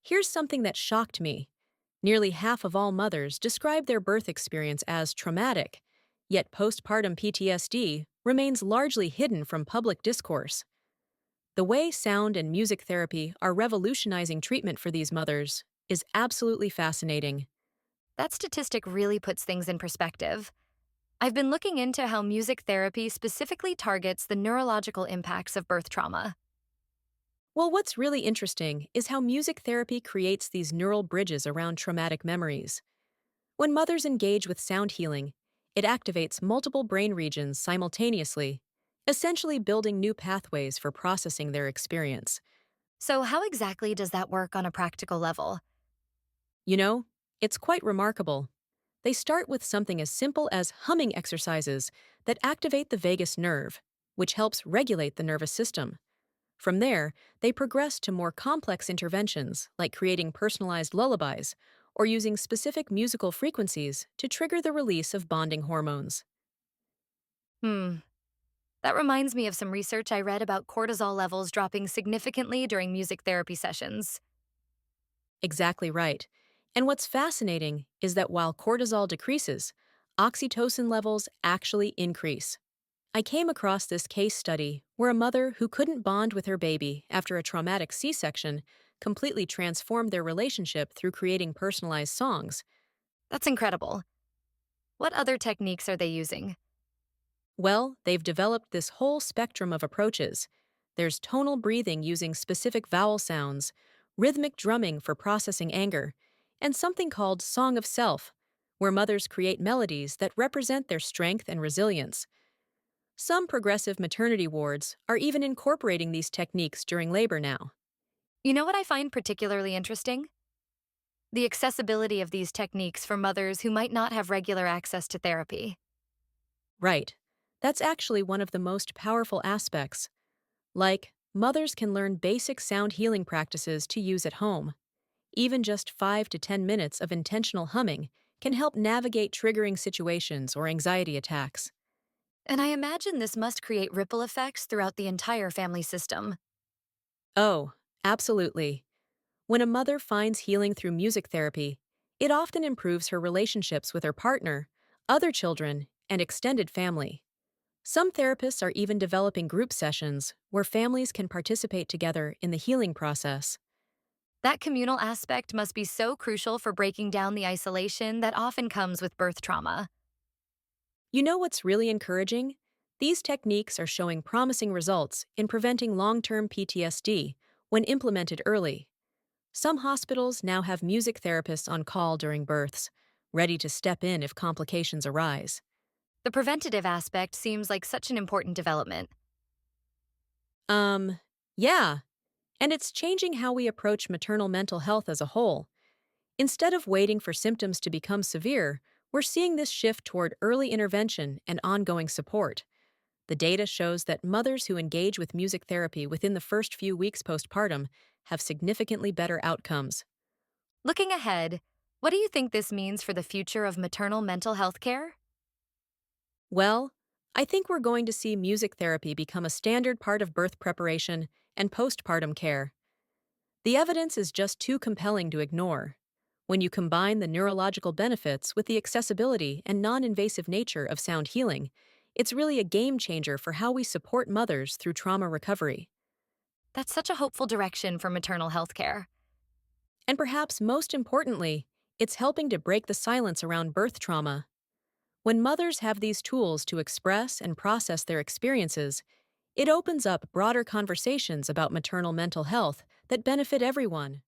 Here's something that shocked me. Nearly half of all mothers describe their birth experience as traumatic, yet postpartum PTSD remains largely hidden from public discourse. The way sound and music therapy are revolutionizing treatment for these mothers is absolutely fascinating. That statistic really puts things in perspective. I've been looking into how music therapy specifically targets the neurological impacts of birth trauma. Well, what's really interesting is how music therapy creates these neural bridges around traumatic memories. When mothers engage with sound healing, it activates multiple brain regions simultaneously, essentially building new pathways for processing their experience. So, how exactly does that work on a practical level? You know, it's quite remarkable. They start with something as simple as humming exercises that activate the vagus nerve, which helps regulate the nervous system. From there, they progress to more complex interventions like creating personalized lullabies or using specific musical frequencies to trigger the release of bonding hormones. Hmm, that reminds me of some research I read about cortisol levels dropping significantly during music therapy sessions. Exactly right. And what's fascinating is that while cortisol decreases, oxytocin levels actually increase. I came across this case study where a mother who couldn't bond with her baby after a traumatic C section completely transformed their relationship through creating personalized songs. That's incredible. What other techniques are they using? Well, they've developed this whole spectrum of approaches. There's tonal breathing using specific vowel sounds, rhythmic drumming for processing anger, and something called Song of Self, where mothers create melodies that represent their strength and resilience. Some progressive maternity wards are even incorporating these techniques during labor now. You know what I find particularly interesting? The accessibility of these techniques for mothers who might not have regular access to therapy. Right. That's actually one of the most powerful aspects. Like, mothers can learn basic sound healing practices to use at home. Even just 5 to 10 minutes of intentional humming can help navigate triggering situations or anxiety attacks. And I imagine this must create ripple effects throughout the entire family system. Oh, absolutely. When a mother finds healing through music therapy, it often improves her relationships with her partner, other children, and extended family. Some therapists are even developing group sessions where families can participate together in the healing process. That communal aspect must be so crucial for breaking down the isolation that often comes with birth trauma. You know what's really encouraging? These techniques are showing promising results in preventing long-term PTSD when implemented early. Some hospitals now have music therapists on call during births, ready to step in if complications arise. The preventative aspect seems like such an important development. Um, yeah, and it's changing how we approach maternal mental health as a whole. Instead of waiting for symptoms to become severe, we're seeing this shift toward early intervention and ongoing support. The data shows that mothers who engage with music therapy within the first few weeks postpartum have significantly better outcomes. Looking ahead, what do you think this means for the future of maternal mental health care? Well, I think we're going to see music therapy become a standard part of birth preparation and postpartum care. The evidence is just too compelling to ignore. When you combine the neurological benefits with the accessibility and non invasive nature of sound healing, it's really a game changer for how we support mothers through trauma recovery. That's such a hopeful direction for maternal health care. And perhaps most importantly, it's helping to break the silence around birth trauma. When mothers have these tools to express and process their experiences, it opens up broader conversations about maternal mental health that benefit everyone.